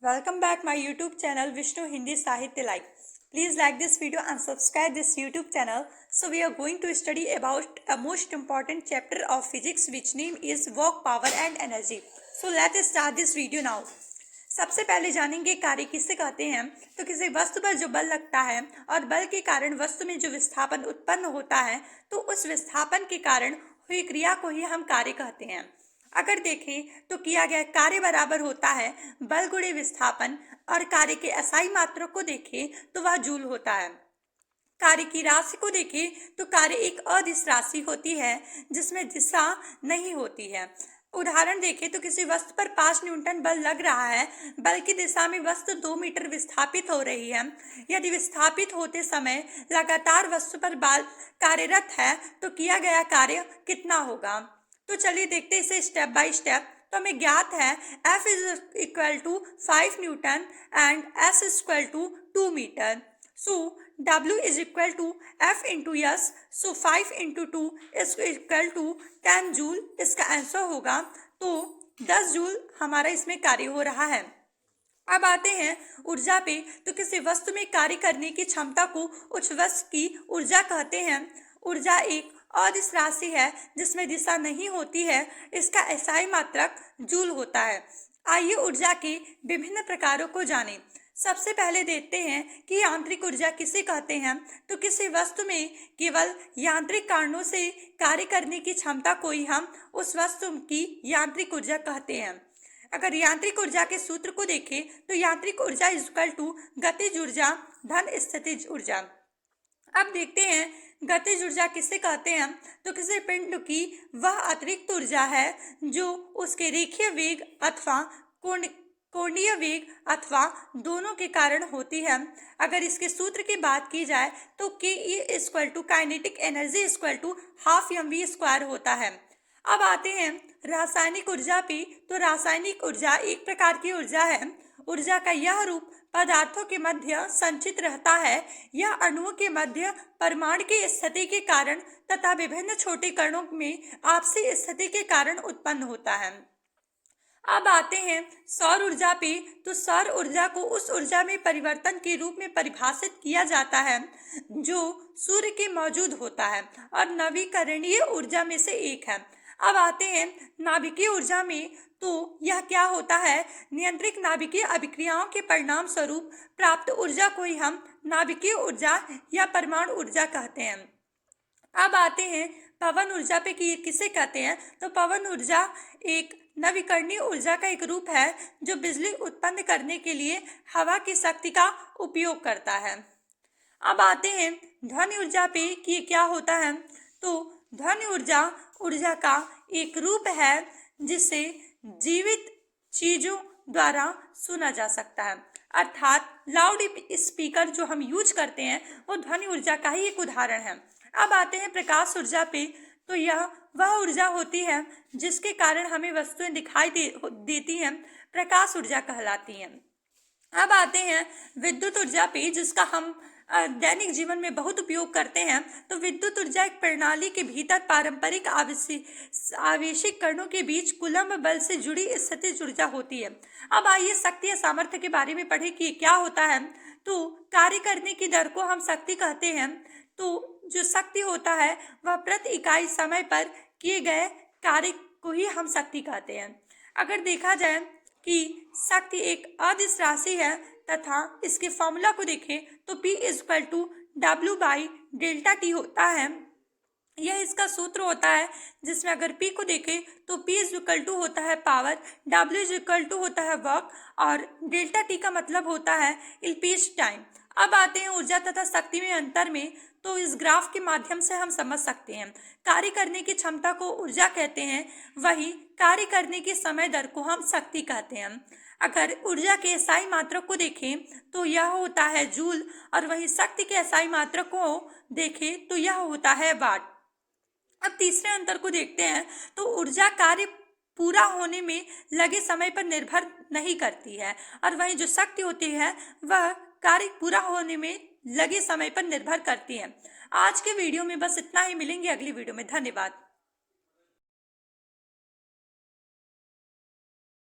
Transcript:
Welcome back my YouTube channel Vishnu Hindi Sahitya Live. Please like this video and subscribe this YouTube channel. So we are going to study about a most important chapter of physics which name is work, power and energy. So let's start this video now. सबसे पहले जानेंगे कार्य किसे कहते हैं। तो किसी वस्तु पर जो बल लगता है और बल के कारण वस्तु में जो विस्थापन उत्पन्न होता है तो उस विस्थापन के कारण हुई क्रिया को ही हम कार्य कहते हैं। अगर देखें तो किया गया कार्य बराबर होता है बल गुणे विस्थापन और कार्य के असाई मात्रक को देखें तो वह जूल होता है। कार्य की राशि को देखें तो कार्य एक अदिश राशि होती है जिसमें दिशा नहीं होती है। उदाहरण देखें तो किसी वस्तु पर 5 न्यूटन बल लग रहा है, बल की दिशा में वस्तु 2 मीटर विस्थापित हो रही है। यदि विस्थापित होते समय लगातार वस्तु पर बल कार्यरत है तो किया गया कार्य कितना होगा। तो चलिए देखते हैं इसे स्टेप बाय स्टेप। तो हमें ज्ञात है F is equal to 5 newton and S is equal to 2 metre. So W is equal to F into S। So 5 into 2 is equal to 10 joule. इसका आंसर होगा तो 10 जूल हमारा इसमें कार्य हो रहा है। अब आते हैं ऊर्जा पे। तो किसी वस्तु में कार्य करने की क्षमता को उस वस्तु की ऊर्जा कहते हैं। ऊर्जा एक अदिश राशि है जिसमें दिशा नहीं होती है। इसका एसआई मात्रक जूल होता है। आइए ऊर्जा के विभिन्न प्रकारों को जानें। सबसे पहले देखते हैं कि यांत्रिक ऊर्जा किसे कहते हैं। तो किसी वस्तु में केवल यांत्रिक कारणों से कार्य करने की क्षमता को ही हम उस वस्तु की यांत्रिक ऊर्जा कहते हैं। अगर यांत्रिक ऊर्जा के सूत्र को देखें तो यांत्रिक ऊर्जा इज इक्वल टू गतिज ऊर्जा धन स्थितिज ऊर्जा। अब देखते हैं गतिज ऊर्जा किसे कहते हैं। तो किसी पिंड की वह अतिरिक्त ऊर्जा है जो उसके रेखीय वेग अथवा कोणीय वेग अथवा दोनों के कारण होती है। अगर इसके सूत्र की बात की जाए तो Ke equal to kinetic energy equal to half mv square होता है। अब आते हैं रासायनिक ऊर्जा पे। तो रासायनिक ऊर्जा एक प्रकार की ऊर्जा है। ऊर्जा का यह रूप पदार्थों के मध्य संचित रहता है। यह अणुओं के मध्य परमाणु की स्थिति के कारण तथा विभिन्न छोटे कणों में आपसी स्थिति के कारण उत्पन्न होता है। अब आते हैं सौर ऊर्जा पे। तो सौर ऊर्जा को उस ऊर्जा में परिवर्तन के रूप में परिभाषित किया जाता है जो सूर्य के मौजूद होता है और नवीकरणीय ऊर्जा में से एक है। अब आते हैं नाभिकीय ऊर्जा में। तो यह क्या होता है, नियंत्रित नाभिकीय अभिक्रियाओं के परिणाम स्वरूप प्राप्त ऊर्जा को ही हम नाभिकीय ऊर्जा या परमाणु ऊर्जा कहते हैं। अब आते हैं पवन ऊर्जा पे कि किसे कहते हैं। तो पवन ऊर्जा एक नवीकरणीय ऊर्जा का एक रूप है जो बिजली उत्पन्न करने के लिए हवा की शक्ति का उपयोग करता है। अब आते हैं ध्वनि ऊर्जा पे कि क्या होता है। तो ध्वनि ऊर्जा का एक रूप है जिसे जीवित चीजों द्वारा सुना जा सकता है। अर्थात लाउड स्पीकर जो हम यूज करते हैं वो ध्वनि ऊर्जा का ही एक उदाहरण है। अब आते हैं प्रकाश ऊर्जा पे। तो यह वह ऊर्जा होती है जिसके कारण हमें वस्तुएं दिखाई देती हैं, प्रकाश ऊर्जा कहलाती हैं। अब आते हैं विद्युत ऊर्जा पे जिसका हम दैनिक जीवन में बहुत उपयोग करते हैं। तो विद्युत ऊर्जा एक प्रणाली के भीतर पारंपरिक आवेशिक कणों के बीच कूलम्ब बल से जुड़ी स्थितिज ऊर्जा होती है। अब आइए शक्ति या सामर्थ्य के बारे में पढ़े कि क्या होता है। तो कार्य करने की दर को हम शक्ति कहते हैं। तो जो शक्ति होता है वह प्रति इकाई समय पर किए गए कार्य को ही हम शक्ति कहते हैं। अगर देखा जाए कि शक्ति एक अदिश राशि है तथा इसके फॉर्मूला को देखें तो P is equal to W by delta T होता है। यह इसका सूत्र होता है जिसमें अगर P को देखें तो P इज इक्वल टू होता है power, W is equal to होता है वर्क और डेल्टा T का मतलब होता है इल्पीज टाइम। अब आते हैं ऊर्जा तथा शक्ति में अंतर में। तो इस ग्राफ के माध्यम से हम समझ सकते हैं कार्य करने की क्षमता को ऊर्जा कहते हैं, वही कार्य करने की समय दर को हम शक्ति कहते हैं। अगर ऊर्जा के एसआई मात्रक को देखें तो यह होता है जूल और वही शक्ति के एसआई मात्रक को देखें तो यह होता है वाट। अब तीसरे अंतर को देखते हैं। तो ऊर्जा कार्य पूरा होने में लगे समय पर निर्भर नहीं करती है और वही जो शक्ति होती है वह कार्य पूरा होने में लगे समय पर निर्भर करती है। आज के वीडियो में बस इतना ही। मिलेंगे अगली वीडियो में। धन्यवाद।